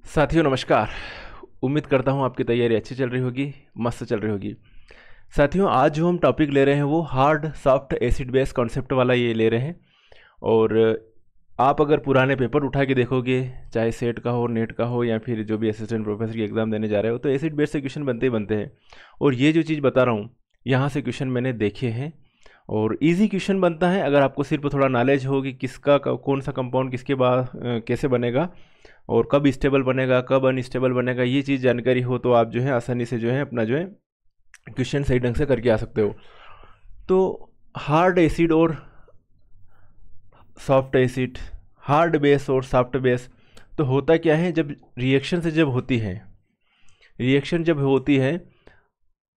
साथियों नमस्कार। उम्मीद करता हूँ आपकी तैयारी अच्छी चल रही होगी, मस्त चल रही होगी। साथियों आज जो हम टॉपिक ले रहे हैं वो hard soft acid base concept वाला ये ले रहे हैं। और आप अगर पुराने पेपर उठा के देखोगे, चाहे सेट का हो, नेट का हो, या फिर जो भी असिस्टेंट प्रोफेसर की एग्ज़ाम देने जा रहे हो, तो एसिड बेस से क्वेश्चन बनते ही बनते हैं। और ये जो चीज़ बता रहा हूँ यहाँ से क्वेश्चन मैंने देखे हैं और इजी क्वेश्चन बनता है अगर आपको सिर्फ थोड़ा नॉलेज हो कि किसका कौन सा कंपाउंड किसके बाद कैसे बनेगा और कब स्टेबल बनेगा, कब अनस्टेबल बनेगा, ये चीज़ जानकारी हो तो आप जो है आसानी से जो है अपना जो है क्वेश्चन सही ढंग से करके आ सकते हो। तो हार्ड एसिड और सॉफ्ट एसिड, हार्ड बेस और सॉफ्ट बेस, तो होता क्या है, जब रिएक्शन से जब होती है, रिएक्शन जब होती है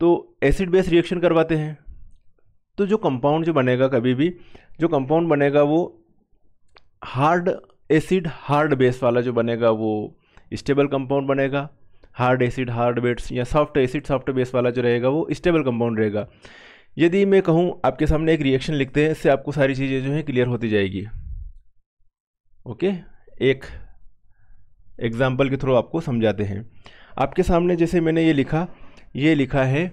तो एसिड बेस रिएक्शन करवाते हैं। तो जो कंपाउंड जो बनेगा, कभी भी जो कंपाउंड बनेगा वो हार्ड एसिड हार्ड बेस वाला जो बनेगा वो स्टेबल कंपाउंड बनेगा। हार्ड एसिड हार्ड बेस या सॉफ्ट एसिड सॉफ्ट बेस वाला जो रहेगा वो स्टेबल कंपाउंड रहेगा। यदि मैं कहूँ आपके सामने एक रिएक्शन लिखते हैं, इससे आपको सारी चीज़ें जो है क्लियर होती जाएगी। ओके, एक एग्जाम्पल के थ्रू आपको समझाते हैं। आपके सामने जैसे मैंने ये लिखा है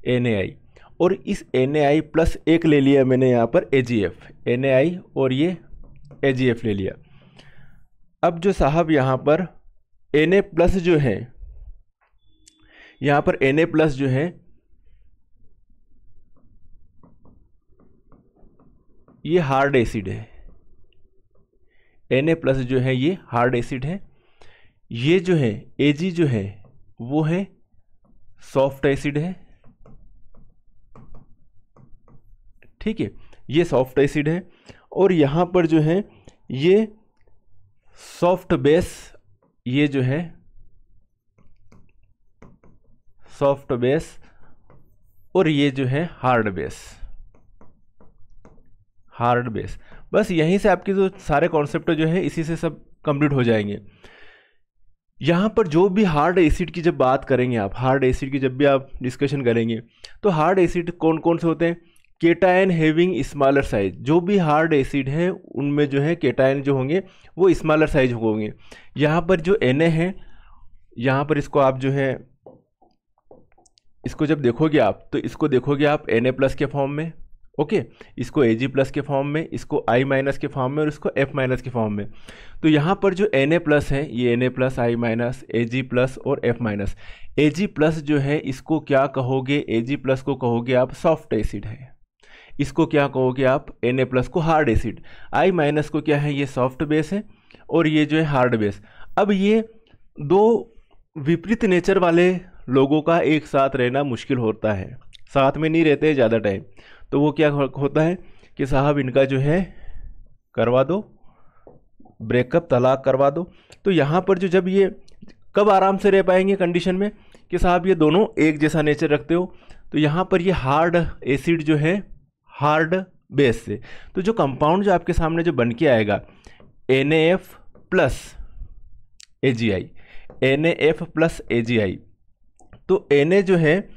NaI, और इस Na प्लस एक ले लिया मैंने यहाँ पर AgF, Na और ये AgF ले लिया। अब जो साहब यहाँ पर Na प्लस जो है, यहाँ पर Na प्लस जो है ये हार्ड एसिड है। Na प्लस जो है ये हार्ड एसिड है। ये जो है Ag जो है वो है सॉफ्ट एसिड है। ठीक है, ये सॉफ्ट एसिड है। और यहाँ पर जो है ये सॉफ्ट बेस, ये जो है सॉफ्ट बेस, और ये जो है हार्ड बेस, हार्ड बेस। बस यहीं से आपके जो सारे कॉन्सेप्ट जो है इसी से सब कंप्लीट हो जाएंगे। यहाँ पर जो भी हार्ड एसिड की जब बात करेंगे आप, हार्ड एसिड की जब भी आप डिस्कशन करेंगे, तो हार्ड एसिड कौन कौन से होते हैं? Cation having smaller size. जो भी हार्ड एसिड है उनमें जो है केटायन जो होंगे वो स्मॉलर साइज होंगे। यहाँ पर जो Na है, यहाँ पर इसको आप जो है इसको जब देखोगे आप, तो इसको देखोगे आप Na प्लस के फॉर्म में, ओके, इसको Ag प्लस के फॉर्म में, इसको I माइनस के फॉर्म में, और इसको F माइनस के फॉर्म में। तो यहाँ पर जो Na प्लस है ये Na plus, I minus, Ag plus और F माइनस। Ag प्लस जो है इसको क्या कहोगे? Ag प्लस को कहोगे आप सॉफ्ट एसिड है। इसको क्या कहोगे आप? Na प्लस को हार्ड एसिड। I माइनस को क्या है? ये सॉफ्ट बेस है, और ये जो है हार्ड बेस। अब ये दो विपरीत नेचर वाले लोगों का एक साथ रहना मुश्किल होता है, साथ में नहीं रहते ज़्यादा टाइम। तो वो क्या होता है कि साहब इनका जो है करवा दो ब्रेकअप, तलाक करवा दो। तो यहाँ पर जो जब ये कब आराम से रह पाएंगे कंडीशन में कि साहब ये दोनों एक जैसा नेचर रखते हो, तो यहाँ पर ये हार्ड एसिड जो है हार्ड बेस से, तो जो कंपाउंड जो आपके सामने जो बन के आएगा NaF plus AgI, NaF plus AgI। तो Na जो है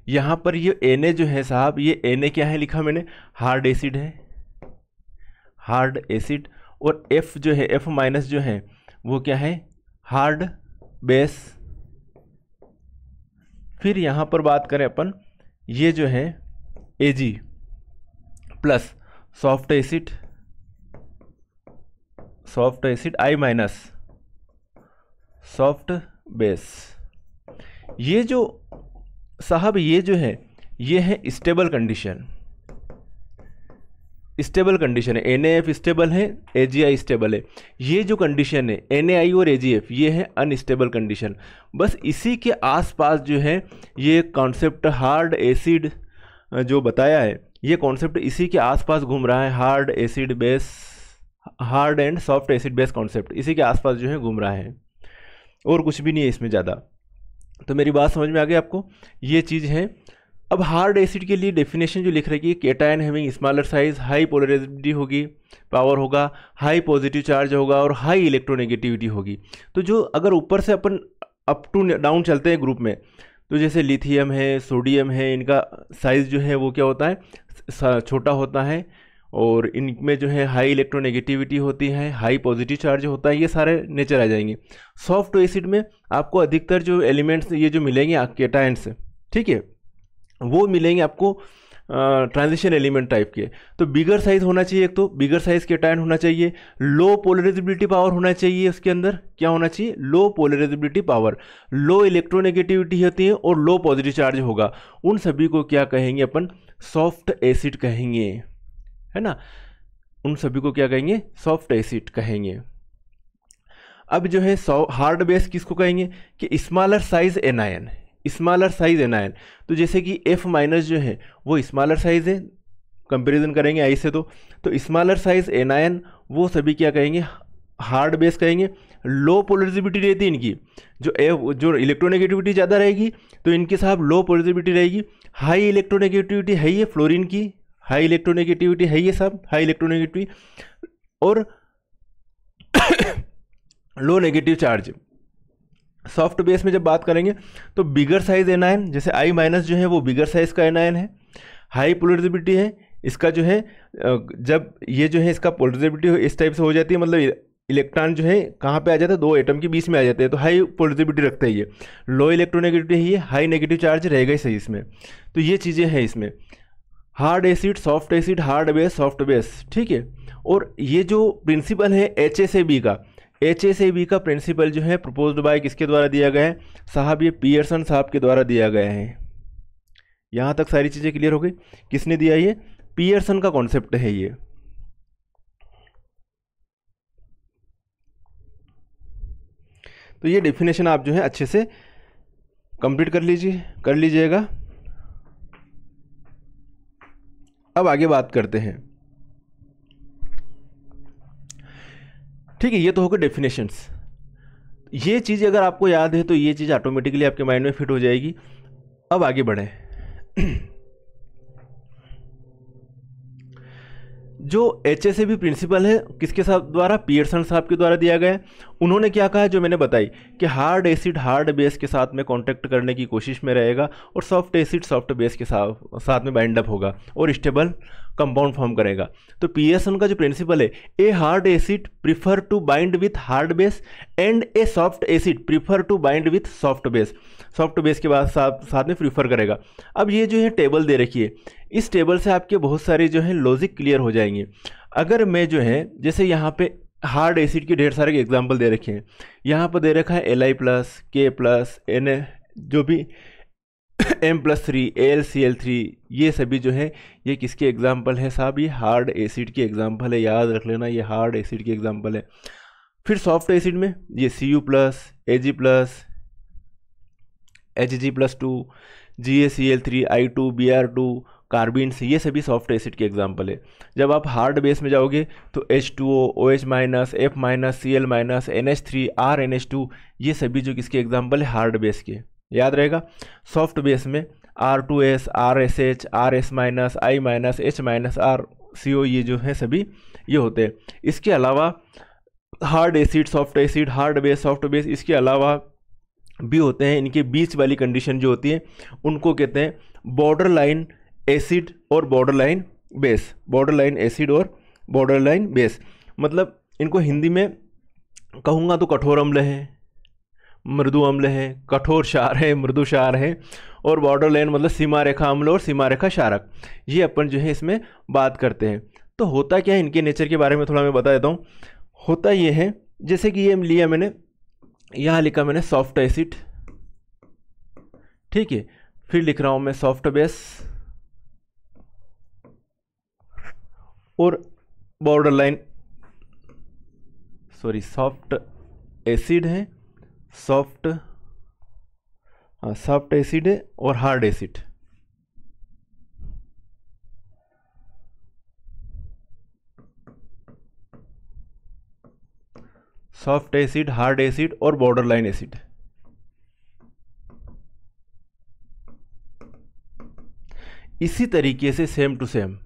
यहाँ पर ये Na जो है साहब, ये Na क्या है लिखा मैंने? हार्ड एसिड है, हार्ड एसिड। और F जो है, F माइनस जो है वो क्या है? Hard base. फिर यहाँ पर बात करें अपन, ये जो है Ag plus soft acid, soft acid I minus soft base. ये जो साहब ये जो है ये है स्टेबल कंडीशन, स्टेबल कंडीशन है। NaF स्टेबल है, AgI स्टेबल है। ये जो कंडीशन है NaI और AgF ये है अनस्टेबल कंडीशन। बस इसी के आसपास जो है ये कॉन्सेप्ट हार्ड एसिड जो बताया है, ये कॉन्सेप्ट इसी के आसपास घूम रहा है। Hard acid base, hard and soft acid base concept इसी के आसपास जो है घूम रहा है, और कुछ भी नहीं है इसमें ज़्यादा। तो मेरी बात समझ में आ गई आपको? ये चीज़ है। अब हार्ड एसिड के लिए डेफिनेशन जो लिख रही है, cation having smaller size, high polarisability होगी, पावर होगा, हाई पॉजिटिव चार्ज होगा, और हाई इलेक्ट्रोनेगेटिविटी होगी। तो जो अगर ऊपर से अपन अप टू डाउन चलते हैं ग्रुप में, तो जैसे लिथियम है, सोडियम है, इनका साइज़ जो है वो क्या होता है? छोटा होता है, और इनमें जो है हाई इलेक्ट्रोनेगेटिविटी होती है, हाई पॉजिटिव चार्ज होता है, ये सारे नेचर आ जाएंगे। सॉफ्ट एसिड में आपको अधिकतर जो एलिमेंट्स ये जो मिलेंगे केटायंस, ठीक है, वो मिलेंगे आपको ट्रांजिशन एलिमेंट टाइप के। तो बिगर साइज होना चाहिए, एक तो बिगर साइज केटायन होना चाहिए, लो पोलराइजेबिलिटी पावर होना चाहिए, उसके अंदर क्या होना चाहिए, लो पोलराइजेबिलिटी पावर, लो इलेक्ट्रोनेगेटिविटी होती है और लो पॉजिटिव चार्ज होगा। उन सभी को क्या कहेंगे अपन, सॉफ्ट एसिड कहेंगे, है ना, उन सभी को क्या कहेंगे, सॉफ्ट एसिड कहेंगे। अब जो है हार्ड बेस किसको कहेंगे, कि smaller size anion, smaller size anion. तो जैसे कि F माइनस जो है वो स्मॉलर साइज है, कंपैरिजन करेंगे आई से, तो स्मॉलर साइज एनायन वो सभी क्या कहेंगे, हार्ड बेस कहेंगे। लो पोलराइजेबिलिटी रहती है इनकी, जो इलेक्ट्रोनेगेटिविटी ज़्यादा रहेगी तो इनके साथ लो पोलराइजेबिलिटी रहेगी। हाई इलेक्ट्रोनेगेटिविटी है ये फ्लोरीन की, हाई इलेक्ट्रोनेगेटिविटी है ये सब, हाई इलेक्ट्रोनेगेटिविटी और लो नेगेटिव चार्ज। सॉफ्ट बेस में जब बात करेंगे तो बिगर साइज एनायन, जैसे I माइनस जो है वो बिगर साइज का एनायन है, हाई पोलराइजेबिलिटी है इसका जो है, जब ये जो है इसका पोलराइजेबिलिटी इस टाइप से हो जाती है, मतलब इलेक्ट्रॉन जो है कहाँ पे आ जाता है, दो एटम के बीच में आ जाते हैं, तो हाई पोलराइजेबिलिटी रखता है ये। लो इलेक्ट्रोनेगेटिविटी है ये, हाई नेगेटिव चार्ज रहेगा ही सही इसमें। तो ये चीज़ें हैं इसमें, hard acid, soft acid, hard base, soft base, ठीक है। और ये जो प्रिंसिपल है HSAB का, HSAB का प्रिंसिपल जो है प्रपोज्ड बाय किसके द्वारा दिया गया है साहब, ये पियर्सन साहब के द्वारा दिया गया है। यहाँ तक सारी चीज़ें क्लियर हो गई, किसने दिया, ये पियर्सन का कॉन्सेप्ट है ये। तो ये डेफिनेशन आप जो है अच्छे से कंप्लीट कर लीजिएगा। अब आगे बात करते हैं, ठीक है, ये तो होगा डेफिनेशंस। ये चीज़ अगर आपको याद है तो ये चीज़ ऑटोमेटिकली आपके माइंड में फिट हो जाएगी। अब आगे बढ़ें। जो HSAB प्रिंसिपल है किसके साथ द्वारा, पियर्सन साहब के द्वारा दिया गया है। उन्होंने क्या कहा, जो मैंने बताई कि हार्ड एसिड हार्ड बेस के साथ में कांटेक्ट करने की कोशिश में रहेगा और सॉफ्ट एसिड सॉफ्ट बेस के साथ में बाइंड अप होगा और स्टेबल कंपाउंड फॉर्म करेगा। तो पियर्सन का जो प्रिंसिपल है, a hard acid prefer to bind with hard base and a soft acid prefer to bind with soft base, soft base के बाद साथ में प्रीफर करेगा। अब ये जो है टेबल दे रखी है, इस टेबल से आपके बहुत सारे जो है लॉजिक क्लियर हो जाएंगे। अगर मैं जो है, जैसे यहाँ पे हार्ड एसिड के ढेर सारे एग्जाम्पल दे रखे हैं, यहाँ पर दे रखा है Li plus, K plus, Na, जो भी M+3, AlCl3, ये सभी जो है ये किसके एग्जाम्पल है साहब, ये हार्ड एसिड के एग्जाम्पल है, याद रख लेना ये हार्ड एसिड के एग्जाम्पल है। फिर सॉफ्ट एसिड में ये Cu plus, Ag plus, Hg+2, GaCl3, I2, Br2, कार्बिन्स, ये सभी सॉफ्ट एसिड के एग्जाम्पल है। जब आप हार्ड बेस में जाओगे तो H2O, OH-, F-, Cl-, NH3, RNH2, ये सभी जो किसके एग्जाम्पल है, हार्ड बेस के, याद रहेगा। सॉफ्ट बेस में R2S, RSH, RS-, I-, H-, RCO, ये जो है सभी ये होते हैं। इसके अलावा hard acid, soft acid, hard base, soft base, इसके अलावा भी होते हैं, इनके बीच वाली कंडीशन जो होती है उनको कहते हैं बॉर्डर लाइन एसिड और border line base, border line acid और बॉर्डर लाइन बेस। मतलब इनको हिंदी में कहूँगा तो कठोर अम्ल है, मृदु अम्ल है, कठोर क्षार है, मृदु क्षार है, और बॉर्डर लाइन मतलब सीमा रेखा अम्ल और सीमा रेखा क्षारक, ये अपन जो है इसमें बात करते हैं। तो होता क्या है, इनके नेचर के बारे में थोड़ा मैं बता देता हूँ। होता ये है, जैसे कि ये लिया मैंने, यहाँ लिखा मैंने सॉफ्ट एसिड, ठीक है, फिर लिख रहा हूँ मैं सॉफ्ट बेस और border line, sorry soft acid है, सॉफ्ट एसिड है और hard acid. Soft acid, hard acid और बॉर्डर लाइन एसिड। इसी तरीके से सेम टू सेम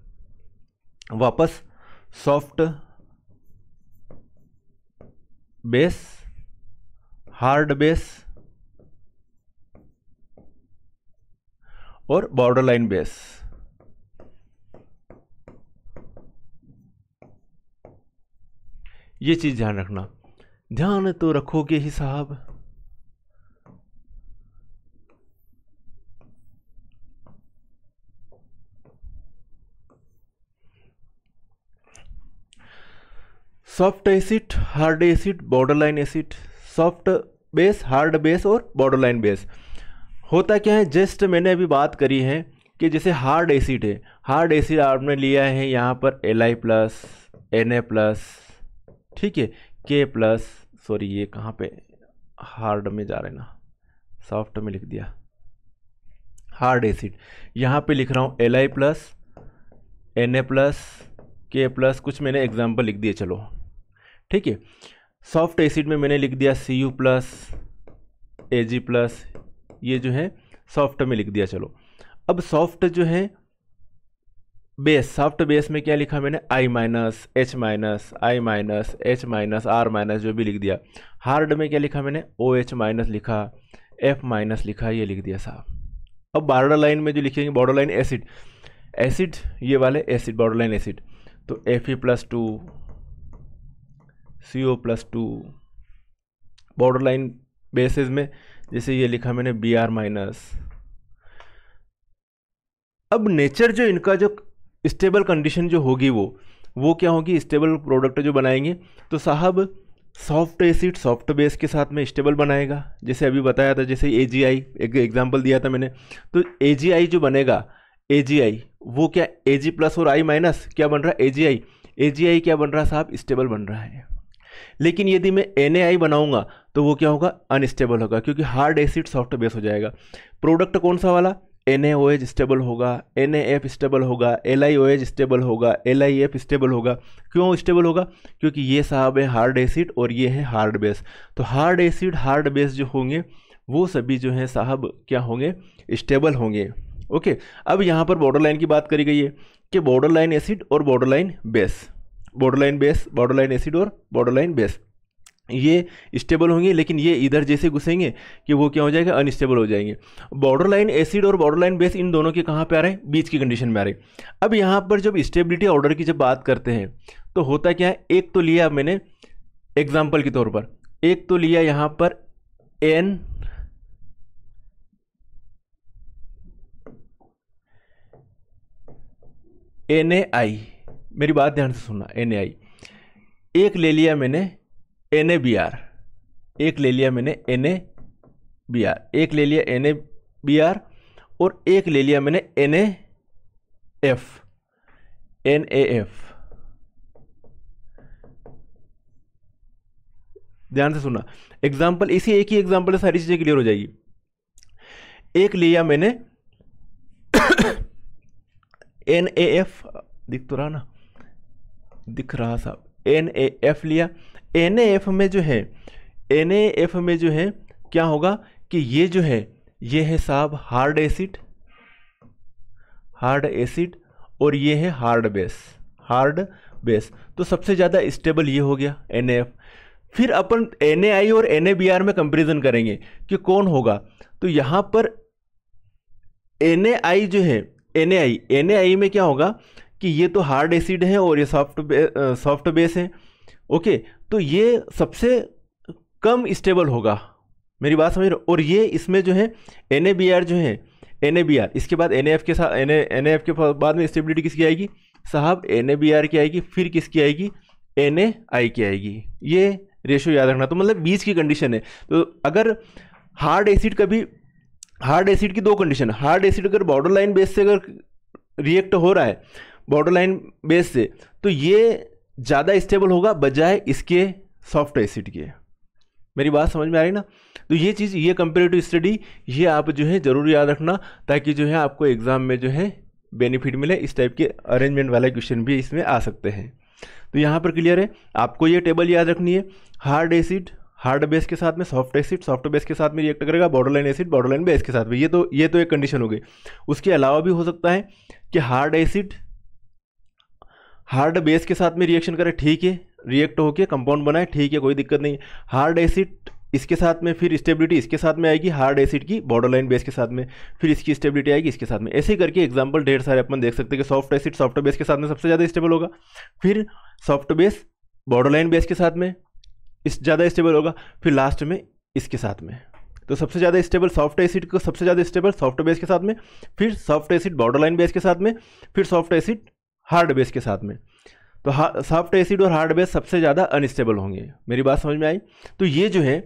वापस सॉफ्ट बेस, हार्ड बेस और बॉर्डर लाइन बेस। ये चीज़ ध्यान रखना, ध्यान तो रखोगे ही साहब। Soft acid, hard acid, borderline acid, soft base, hard base और बॉर्डरलाइन बेस। होता क्या है, जस्ट मैंने अभी बात करी है कि जैसे हार्ड एसिड है, हार्ड एसिड आपने लिया है यहाँ पर Li प्लस, Na प्लस, ठीक है, K प्लस, सॉरी ये कहाँ पे हार्ड में जा रहे हैं ना, सॉफ्ट में लिख दिया, हार्ड एसिड यहाँ पे लिख रहा हूँ Li plus, Na plus, K plus, कुछ मैंने एग्जाम्पल लिख दिए, चलो ठीक है। सॉफ्ट एसिड में मैंने लिख दिया Cu प्लस, Ag प्लस, ये जो है सॉफ्ट में लिख दिया। चलो अब सॉफ्ट जो है बेस, सॉफ्ट बेस में क्या लिखा मैंने, I minus, H minus, I minus, H minus, R minus, जो भी लिख दिया। हार्ड में क्या लिखा मैंने, OH माइनस लिखा, F माइनस लिखा, ये लिख दिया साहब। अब बॉर्डर लाइन में जो लिखेंगे, बॉर्डर लाइन एसिड, एसिड ये वाले एसिड, बॉर्डर लाइन एसिड, तो Fe plus 2, CO plus 2। Border line basis में जैसे ये लिखा मैंने Br माइनस। अब नेचर जो इनका जो स्टेबल कंडीशन जो होगी वो क्या होगी, स्टेबल प्रोडक्ट जो बनाएंगे, तो साहब सॉफ्ट एसिड सॉफ्ट बेस के साथ में स्टेबल बनाएगा, जैसे अभी बताया था, जैसे AgI एक एग्जांपल दिया था मैंने, तो AgI जो बनेगा, AgI वो क्या, Ag प्लस और I माइनस क्या बन रहा है, AgI, AgI क्या बन रहा है साहब, स्टेबल बन रहा है। लेकिन यदि मैं NaI बनाऊंगा तो वो क्या होगा, अनस्टेबल होगा, क्योंकि हार्ड एसिड सॉफ्ट बेस हो जाएगा। प्रोडक्ट कौन सा वाला, NaOH स्टेबल होगा, NaF स्टेबल होगा, LiOH स्टेबल होगा, LiF स्टेबल होगा। क्यों स्टेबल होगा, क्योंकि ये साहब है हार्ड एसिड और ये है हार्ड बेस। तो हार्ड एसिड हार्ड बेस जो होंगे वो सभी जो है साहब क्या होंगे, स्टेबल होंगे। ओके, अब यहाँ पर बॉर्डर लाइन की बात करी गई है कि बॉर्डर लाइन एसिड और border line base, border line base, border line acid और बॉर्डर लाइन बेस ये स्टेबल होंगे, लेकिन ये इधर जैसे घुसेंगे कि वो क्या हो जाएगा, अनस्टेबल हो जाएंगे। बॉर्डर लाइन एसिड और बॉर्डर लाइन बेस इन दोनों के कहाँ पे आ रहे हैं, बीच की कंडीशन में आ रहे हैं। अब यहाँ पर जब स्टेबिलिटी ऑर्डर की जब बात करते हैं तो होता क्या है, एक तो लिया मैंने एग्जाम्पल के तौर पर, एक तो लिया यहाँ पर NaI, मेरी बात ध्यान से सुनना, NaI, एक ले लिया मैंने NaBr, एक ले लिया मैंने NaBr, एक ले लिया NaBr और एक ले लिया मैंने NaF, ध्यान से सुनना एग्जाम्पल, इसी एक ही एग्जाम्पल से सारी चीजें क्लियर हो जाएगी। एक लिया मैंने NaF, दिख तो रहा ना, दिख रहा साहब, NaF लिया। NaF में जो है, NaF में जो है क्या होगा कि ये जो है ये है साहब हार्ड एसिड, हार्ड एसिड, और ये है हार्ड बेस, हार्ड बेस। तो सबसे ज़्यादा स्टेबल ये हो गया NaF। फिर अपन NaI और NaBr में कंपैरिजन करेंगे कि कौन होगा, तो यहाँ पर NaI जो है, NaI में क्या होगा कि ये तो हार्ड एसिड है और ये सॉफ्ट बेस है। ओके, तो ये सबसे कम स्टेबल होगा, मेरी बात समझ रहे हो। और ये इसमें जो है NaBr जो है, NaBr इसके बाद NaF के साथ, NaF के बाद में स्टेबिलिटी किसकी आएगी साहब, NaBr की आएगी, फिर किसकी आएगी, NaI की आएगी। ये रेशो याद रखना, तो मतलब बीच की कंडीशन है। तो अगर हार्ड एसिड कभी, हार्ड एसिड की दो कंडीशन, हार्ड एसिड अगर बॉर्डर लाइन बेस से अगर रिएक्ट हो रहा है, बॉर्डर लाइन बेस से, तो ये ज़्यादा स्टेबल होगा बजाय इसके सॉफ्ट एसिड के। मेरी बात समझ में आ रही ना। तो ये चीज़, ये कंपेरेटिव स्टडी, ये आप जो है ज़रूर याद रखना, ताकि जो है आपको एग्जाम में जो है बेनिफिट मिले। इस टाइप के अरेंजमेंट वाले क्वेश्चन भी इसमें आ सकते हैं। तो यहाँ पर क्लियर है, आपको ये टेबल याद रखनी है। हार्ड एसिड हार्ड बेस के साथ में, सॉफ्ट एसिड सॉफ्ट बेस के साथ में रिएक्ट करेगा, border line acid border line base के साथ में। ये तो एक कंडीशन हो गई। उसके अलावा भी हो सकता है कि हार्ड एसिड हार्ड बेस के साथ में रिएक्शन करे, ठीक है, रिएक्ट होके कंपाउंड बनाए, ठीक है, कोई दिक्कत नहीं। हार्ड एसिड इसके साथ में, फिर स्टेबिलिटी इसके साथ में आएगी, हार्ड एसिड की बॉर्डर लाइन बेस के साथ में, फिर इसकी स्टेबिलिटी आएगी इसके साथ में। ऐसे ही करके एग्जांपल ढेर सारे अपन देख सकते हैं कि सॉफ्ट एसिड सॉफ्ट बेस के साथ में सबसे ज़्यादा स्टेबल होगा, फिर soft base border line base के साथ में इस ज़्यादा स्टेबल होगा, फिर लास्ट में इसके साथ में। तो सबसे ज़्यादा स्टेबल सॉफ्ट एसिड को सबसे ज़्यादा स्टेबल सॉफ्ट बेस के साथ में, फिर soft acid border line base के साथ में, फिर सॉफ्ट एसिड हार्ड बेस के साथ में। तो सॉफ्ट एसिड और हार्ड बेस सबसे ज़्यादा अनस्टेबल होंगे। मेरी बात समझ में आई? तो ये जो है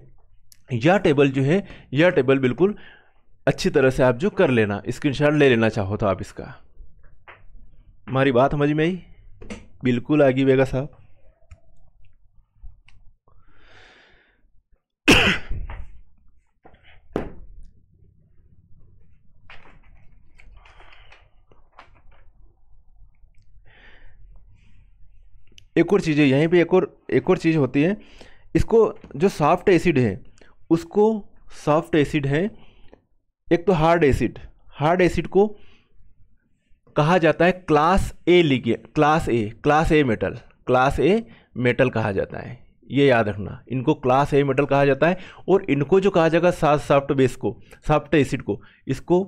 यह टेबल जो है, यह टेबल बिल्कुल अच्छी तरह से आप जो कर लेना, स्क्रीनशॉट ले लेना चाहो तो आप इसका। हमारी बात समझ में आई? बिल्कुल आगे बेगा साहब। एक और चीज़ है यहीं पे, एक और चीज़ होती है। इसको जो सॉफ्ट एसिड है उसको सॉफ्ट एसिड है, एक तो हार्ड एसिड को कहा जाता है class A ligand, class a metal कहा जाता है। ये याद रखना, इनको क्लास ए मेटल कहा जाता है। और इनको जो कहा जाएगा सॉफ्ट एसिड को, इसको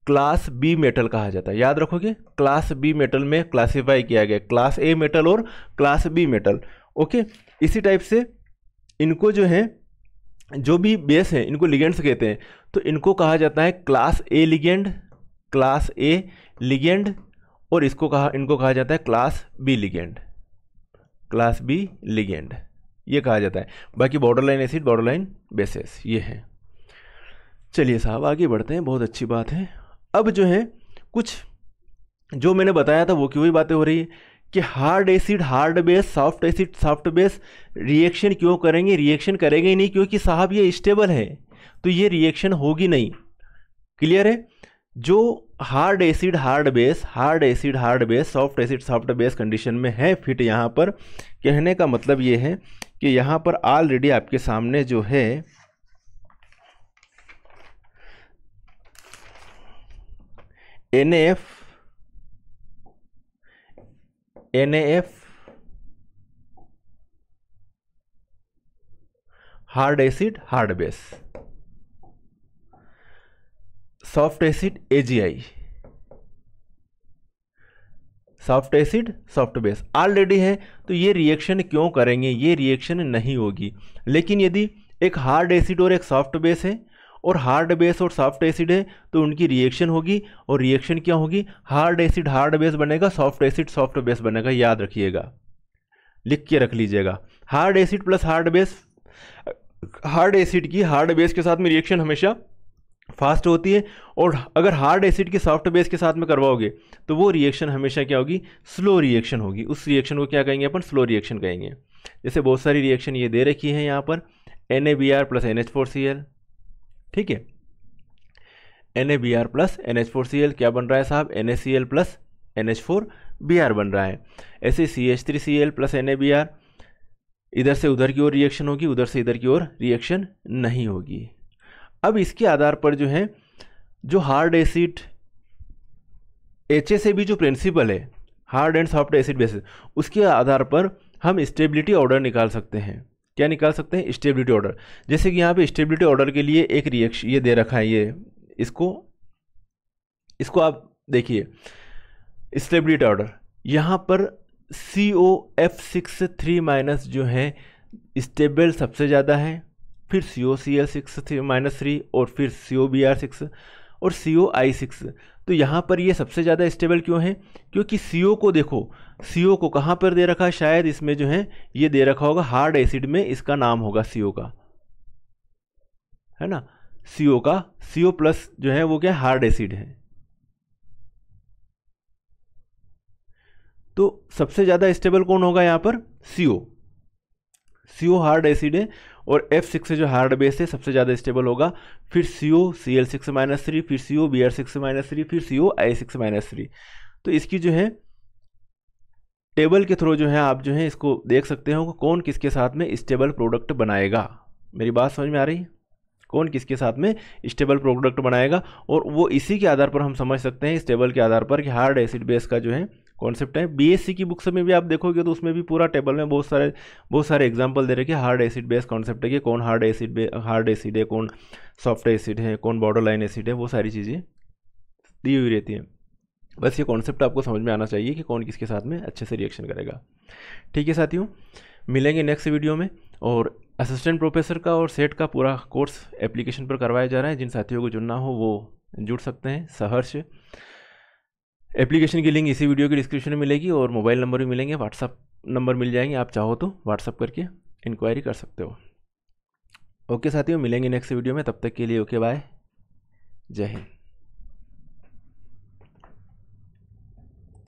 क्लास बी मेटल कहा जाता है। याद रखोगे, क्लास बी मेटल में क्लासिफाई किया गया, क्लास ए मेटल और क्लास बी मेटल। ओके, इसी टाइप से इनको जो है, जो भी बेस हैं इनको लिगेंड्स कहते हैं। तो इनको कहा जाता है क्लास ए लिगेंड, और इनको कहा जाता है क्लास बी लिगेंड, ये कहा जाता है। बाकी border line acid, border line bases ये है। चलिए साहब आगे बढ़ते हैं, बहुत अच्छी बात है। अब जो है कुछ जो मैंने बताया था वो की वही बातें हो रही है कि hard acid hard base, soft acid soft base reaction क्यों करेंगे? रिएक्शन करेंगे ही नहीं, क्योंकि साहब ये स्टेबल है, तो ये रिएक्शन होगी नहीं। क्लियर है? जो hard acid hard base, soft acid soft base condition में है फिट, यहाँ पर कहने का मतलब ये है कि यहाँ पर ऑलरेडी आपके सामने जो है NaF hard acid hard base, soft acid AgI, soft acid soft base already है, तो ये रिएक्शन क्यों करेंगे? ये रिएक्शन नहीं होगी। लेकिन यदि एक हार्ड एसिड और एक सॉफ्ट बेस है, और हार्ड बेस और सॉफ्ट एसिड है, तो उनकी रिएक्शन होगी। और रिएक्शन क्या होगी? हार्ड एसिड हार्ड बेस बनेगा, सॉफ्ट एसिड सॉफ्ट बेस बनेगा। याद रखिएगा, लिख के रख लीजिएगा। Hard acid plus hard base, hard acid की हार्ड बेस के साथ में रिएक्शन हमेशा फास्ट होती है, और अगर हार्ड एसिड की सॉफ्ट बेस के साथ में करवाओगे तो वो रिएक्शन हमेशा क्या होगी? स्लो रिएक्शन होगी। उस रिएक्शन को क्या कहेंगे अपन? स्लो रिएक्शन कहेंगे। जैसे बहुत सारी रिएक्शन ये दे रखी है यहाँ पर, NaBr प्लस NH4Cl, ठीक है। NaBr प्लस NH4Cl क्या बन रहा है साहब? NaCl प्लस NH4Br बन रहा है। ऐसे CH3Cl प्लस NaBr, इधर से उधर की ओर रिएक्शन होगी, उधर से इधर की ओर रिएक्शन नहीं होगी। अब इसके आधार पर जो है, जो हार्ड एसिड HA भी जो प्रिंसिपल है hard and soft acid basis, उसके आधार पर हम स्टेबिलिटी ऑर्डर निकाल सकते हैं। क्या निकाल सकते हैं? Stability order. जैसे कि यहाँ पे स्टेबिलिटी ऑर्डर के लिए एक रिएक्शन ये दे रखा है, ये इसको आप देखिए, स्टेबिलिटी ऑर्डर यहाँ पर COF6 जो है स्टेबल सबसे ज़्यादा है, फिर COCl6 और फिर COBr6 और COI6। तो यहाँ पर ये सबसे ज़्यादा स्टेबल क्यों है? क्योंकि CO को देखो, CO को कहाँ पर दे रखा है? शायद इसमें जो है ये दे रखा होगा हार्ड एसिड में, इसका नाम होगा CO का, है ना। CO का CO प्लस जो है वो क्या? हार्ड एसिड है। तो सबसे ज़्यादा स्टेबल कौन होगा यहाँ पर? CO हार्ड एसिड है, और F6 से जो हार्ड बेस है सबसे ज़्यादा स्टेबल होगा। फिर COCl6-3, फिर COBr6-3, फिर COI6-3। तो इसकी जो है टेबल के थ्रू जो है आप जो है इसको देख सकते हो कौन किसके साथ में स्टेबल प्रोडक्ट बनाएगा। मेरी बात समझ में आ रही है? कौन किसके साथ में स्टेबल प्रोडक्ट बनाएगा, और वो इसी के आधार पर हम समझ सकते हैं, स्टेबल के आधार पर, कि हार्ड एसिड बेस का जो है कॉन्सेप्ट है। BSc की बुक्स में भी आप देखोगे तो उसमें भी पूरा टेबल में बहुत सारे एग्जांपल दे रखे हैं हार्ड एसिड बेस कॉन्सेप्ट है, कि कौन हार्ड एसिड है, कौन सॉफ्ट एसिड है, कौन बॉर्डर लाइन एसिड है, वो सारी चीज़ें दी हुई रहती हैं। बस ये कॉन्सेप्ट आपको समझ में आना चाहिए कि कौन किसके साथ में अच्छे से रिएक्शन करेगा। ठीक है साथियों, मिलेंगे नेक्स्ट वीडियो में। और असिस्टेंट प्रोफेसर का और सेट का पूरा कोर्स एप्लीकेशन पर करवाया जा रहा है, जिन साथियों को जुड़ना हो वो जुड़ सकते हैं सहर्ष। एप्लीकेशन की लिंक इसी वीडियो की डिस्क्रिप्शन में मिलेगी और मोबाइल नंबर भी मिलेंगे, व्हाट्सअप नंबर मिल जाएंगे, आप चाहो तो व्हाट्सअप करके इंक्वायरी कर सकते हो। ओके साथियों, मिलेंगे नेक्स्ट वीडियो में, तब तक के लिए ओके बाय, जय हिंद।